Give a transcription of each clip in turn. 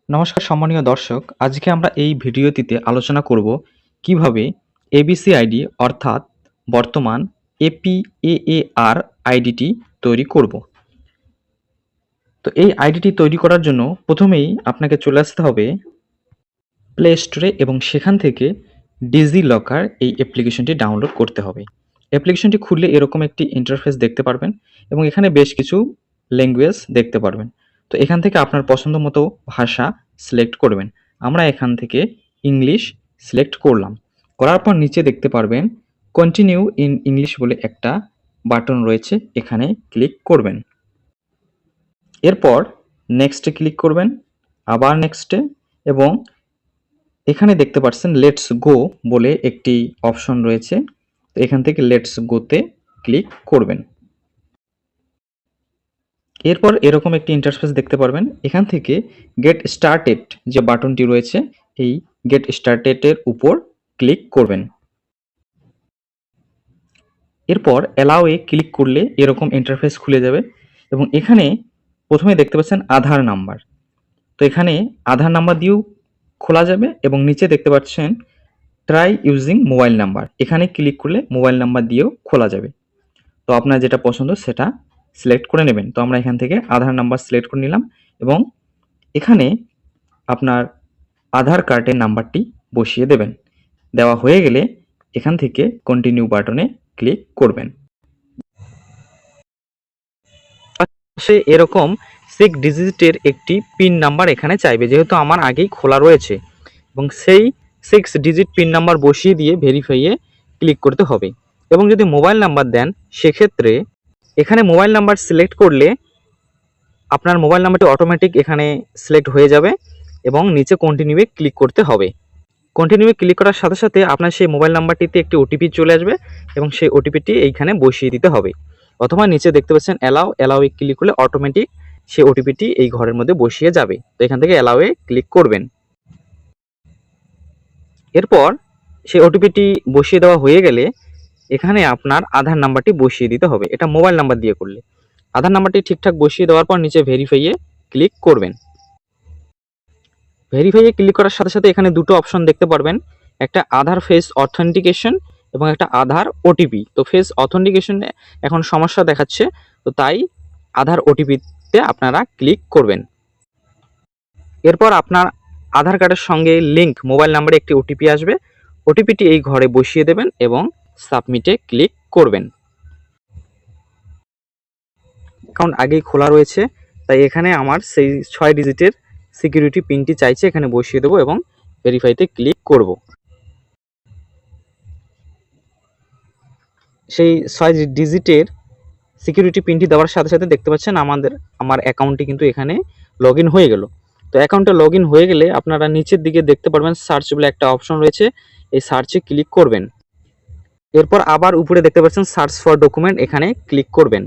নমস্কার সম্মানীয় দর্শক, আজকে আমরা এই ভিডিওটিতে আলোচনা করব কিভাবে এবিসি আইডি অর্থাৎ বর্তমান এপিএএআর আইডিটি তৈরি করব। তো এই আইডিটি তৈরি করার জন্য প্রথমেই আপনাকে চলে আসতে হবে প্লে স্টোরে এবং সেখান থেকে ডিজি লকার এই অ্যাপ্লিকেশনটি ডাউনলোড করতে হবে। অ্যাপ্লিকেশনটি খুললে এরকম একটি ইন্টারফেস দেখতে পারবেন এবং এখানে বেশ কিছু ল্যাঙ্গুয়েজ দেখতে পারবেন। তো এখান থেকে আপনার পছন্দ মতো ভাষা সিলেক্ট করবেন। আমরা এখান থেকে ইংলিশ সিলেক্ট করলাম। করার পর নিচে দেখতে পারবেন কন্টিনিউ ইন ইংলিশ বলে একটা বাটন রয়েছে, এখানে ক্লিক করবেন। এরপর নেক্সটে ক্লিক করবেন, আবার নেক্সটে, এবং এখানে দেখতে পাচ্ছেন লেটস গো বলে একটি অপশন রয়েছে। তো এখান থেকে লেটস গোতে ক্লিক করবেন। এরপর এরকম একটি ইন্টারফেস দেখতে পারবেন। এখান থেকে গেট স্টার্টেড যে বাটনটি রয়েছে, এই গেট স্টার্টেডের উপর ক্লিক করবেন। এরপর অ্যালাউয়ে ক্লিক করলে এরকম ইন্টারফেস খুলে যাবে এবং এখানে প্রথমে দেখতে পাচ্ছেন আধার নাম্বার। তো এখানে আধার নাম্বার দিয়েও খোলা যাবে এবং নিচে দেখতে পাচ্ছেন ট্রাই ইউজিং মোবাইল নাম্বার, এখানে ক্লিক করলে মোবাইল নাম্বার দিয়েও খোলা যাবে। তো আপনার যেটা পছন্দ সেটা সিলেক্ট করে নেবেন। তো আমরা এখান থেকে আধার নাম্বার সিলেক্ট করে নিলাম এবং এখানে আপনার আধার কার্ডের নাম্বারটি বসিয়ে দেবেন। দেওয়া হয়ে গেলে এখান থেকে কন্টিনিউ বাটনে ক্লিক করবেন। সে এরকম 6 ডিজিটের একটি পিন নাম্বার এখানে চাইবে, যেহেতু আমার আগেই খোলা রয়েছে, এবং সেই 6 ডিজিট পিন নাম্বার বসিয়ে দিয়ে ভেরিফাইয়ে ক্লিক করতে হবে। এবং যদি মোবাইল নাম্বার দেন সেক্ষেত্রে এখানে মোবাইল নাম্বার সিলেক্ট করলে আপনার মোবাইল নাম্বারটি অটোমেটিক এখানে সিলেক্ট হয়ে যাবে এবং নিচে কন্টিনিউয়ে ক্লিক করতে হবে। কন্টিনিউয়ে ক্লিক করার সাথে সাথে আপনার সেই মোবাইল নাম্বারটিতে একটি ওটিপি চলে আসবে এবং সেই ওটিপিটি এইখানে বসিয়ে দিতে হবে। অথবা নিচে দেখতে পাচ্ছেন অ্যালাউয়ে ক্লিক করলে অটোমেটিক সেই ওটিপিটি এই ঘরের মধ্যে বসিয়ে যাবে। তো এখান থেকে অ্যালাউয়ে ক্লিক করবেন। এরপর সেই ওটিপিটি বসিয়ে দেওয়া হয়ে গেলে এখানে আপনার আধার নাম্বারটি বসিয়ে দিতে হবে। এটা মোবাইল নাম্বার দিয়ে করলে আধার নাম্বারটি ঠিকঠাক বসিয়ে দেওয়ার পর নিচে ভেরিফাইয়ে ক্লিক করবেন। ভেরিফাইয়ে ক্লিক করার সাথে সাথে এখানে দুটো অপশন দেখতে পারবেন, একটা আধার ফেস অথেন্টিকেশন এবং একটা আধার ওটিপি। তো ফেস অথেন্টিকেশনে এখন সমস্যা দেখাচ্ছে, তো তাই আধার ওটিপিতে আপনারা ক্লিক করবেন। এরপর আপনার আধার কার্ডের সঙ্গে লিঙ্ক মোবাইল নাম্বারে একটি ওটিপি আসবে, ওটিপিটি এই ঘরে বসিয়ে দেবেন এবং সাবমিটে ক্লিক করবেন। অ্যাকাউন্ট আগেই খোলা রয়েছে, তাই এখানে আমার সেই 6 ডিজিটের সিকিউরিটি পিনটি চাইছে, এখানে বসিয়ে দেবো এবং ভেরিফাইতে ক্লিক করব। সেই 6 ডিজিটের সিকিউরিটি পিনটি দেওয়ার সাথে সাথে দেখতে পাচ্ছেন আমার অ্যাকাউন্টটি কিন্তু এখানে লগ ইন হয়ে গেল। তো অ্যাকাউন্টে লগ ইন হয়ে গেলে আপনারা নিচের দিকে দেখতে পারবেন সার্চ বলে একটা অপশন রয়েছে, এই সার্চে ক্লিক করবেন। এরপর আবার উপরে দেখতে পাচ্ছেন সার্চ ফর ডকুমেন্ট, এখানে ক্লিক করবেন।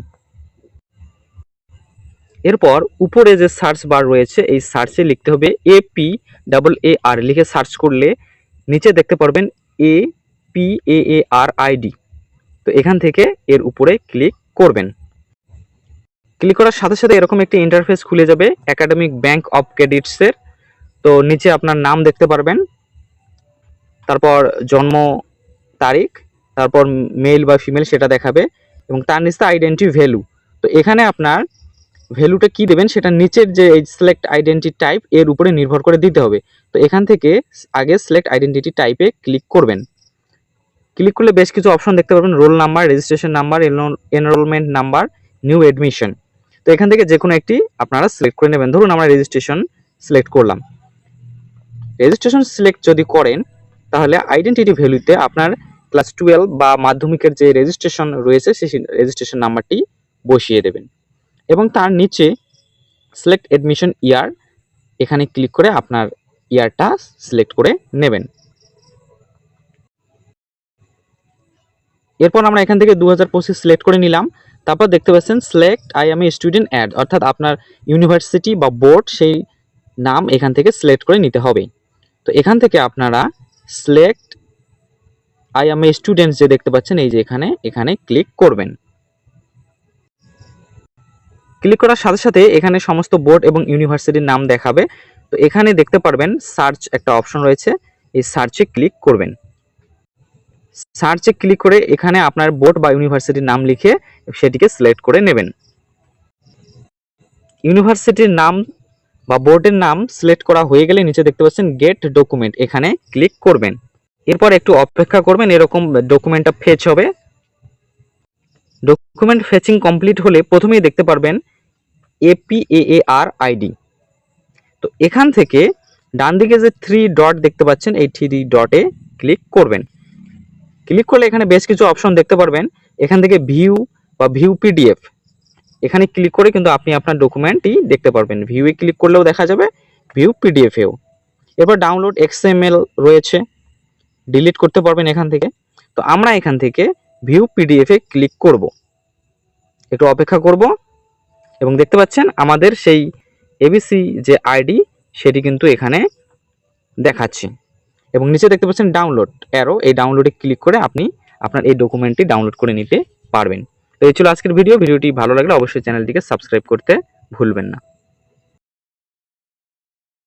এরপর উপরে যে সার্চ বার রয়েছে এই সার্চে লিখতে হবে APAAR, লিখে সার্চ করলে নিচে দেখতে পারবেন APAAR আইডি। তো এখান থেকে এর উপরে ক্লিক করবেন। ক্লিক করার সাথে সাথে এরকম একটি ইন্টারফেস খুলে যাবে একাডেমিক ব্যাংক অফ ক্রেডিটসের। তো নিচে আপনার নাম দেখতে পারবেন, তারপর জন্ম তারিখ, তারপর মেল বা ফিমেল সেটা দেখাবে এবং তার নিচে আইডেন্টি ভ্যালু। তো এখানে আপনার ভ্যালুটা কি দেবেন সেটা নিচের যে সিলেক্ট আইডেন্টি টাইপ এর উপরে নির্ভর করে দিতে হবে। তো এখান থেকে আগে সিলেক্ট আইডেন্টিটি টাইপে ক্লিক করবেন। ক্লিক করলে বেশ কিছু অপশন দেখতে পাবেন, roll number, registration number, enrolment number, new admission. তো এখান থেকে যে কোনো একটি আপনারা সিলেক্ট করে নেবেন। ধরুন আমরা রেজিস্ট্রেশন সিলেক্ট করলাম। রেজিস্ট্রেশন সিলেক্ট যদি করেন তাহলে আইডেন্টিটি ভ্যালুতে আপনার ক্লাস 12 বা মাধ্যমিকের যে রেজিস্ট্রেশন রয়েছে সেই রেজিস্ট্রেশন নাম্বারটি বসিয়ে দেবেন এবং তার নিচে সিলেক্ট এডমিশন ইয়ার, এখানে ক্লিক করে আপনার ইয়ারটা সিলেক্ট করে নেবেন। এরপর আমরা এখান থেকে 2025 সিলেক্ট করে নিলাম। তারপর দেখতে পাচ্ছেন select I am a student add, অর্থাৎ আপনার ইউনিভার্সিটি বা বোর্ড সেই নাম এখান থেকে সিলেক্ট করে নিতে হবে। তো এখান থেকে আপনারা select I am a student যে দেখতে পাচ্ছেন এই যে এখানে ক্লিক করবেন। ক্লিক করার সাথে সাথে এখানে সমস্ত বোর্ড এবং ইউনিভার্সিটির নাম দেখাবে। তো এখানে দেখতে পারবেন সার্চ একটা অপশন রয়েছে, এই সার্চে ক্লিক করবেন। সার্চে ক্লিক করে এখানে আপনার বোর্ড বা ইউনিভার্সিটির নাম লিখে সেটিকে সিলেক্ট করে নেবেন। ইউনিভার্সিটির নাম বা বোর্ডের নাম সিলেক্ট করা হয়ে গেলে নিচে দেখতে পাচ্ছেন গেট ডকুমেন্ট, এখানে ক্লিক করবেন। এরপর একটু অপেক্ষা করবেন, এরকম ডকুমেন্টটা ফেচ হবে। ডকুমেন্ট ফেচিং কমপ্লিট হলে প্রথমেই দেখতে পারবেন APAAR আইডি। তো এখান থেকে ডান দিকে যে 3 ডট দেখতে পাচ্ছেন, এই 3 ডটে ক্লিক করবেন। ক্লিক করলে এখানে বেশ কিছু অপশন দেখতে পারবেন। এখান থেকে ভিউ বা ভিউ পিডিএফ, এখানে ক্লিক করে কিন্তু আপনি আপনার ডকুমেন্টটি দেখতে পারবেন। ভিউয়ে ক্লিক করলেও দেখা যাবে, ভিউ পিডিএফেও। এরপর ডাউনলোড XML রয়েছে, ডিলিট করতে পারবেন এখান থেকে। তো আমরা এখান থেকে ভিউ পিডিএফে ক্লিক করব, একটু অপেক্ষা করব এবং দেখতে পাচ্ছেন আমাদের সেই এবিসি যে আইডি সেটি কিন্তু এখানে দেখাচ্ছে। এবং নিচে দেখতে পাচ্ছেন ডাউনলোড অ্যারো, এই ডাউনলোডে ক্লিক করে আপনি আপনার এই ডকুমেন্টটি ডাউনলোড করে নিতে পারবেন। তো এই ছিল আজকের ভিডিওটি ভালো লাগলে অবশ্যই চ্যানেলটিকে সাবস্ক্রাইব করতে ভুলবেন না।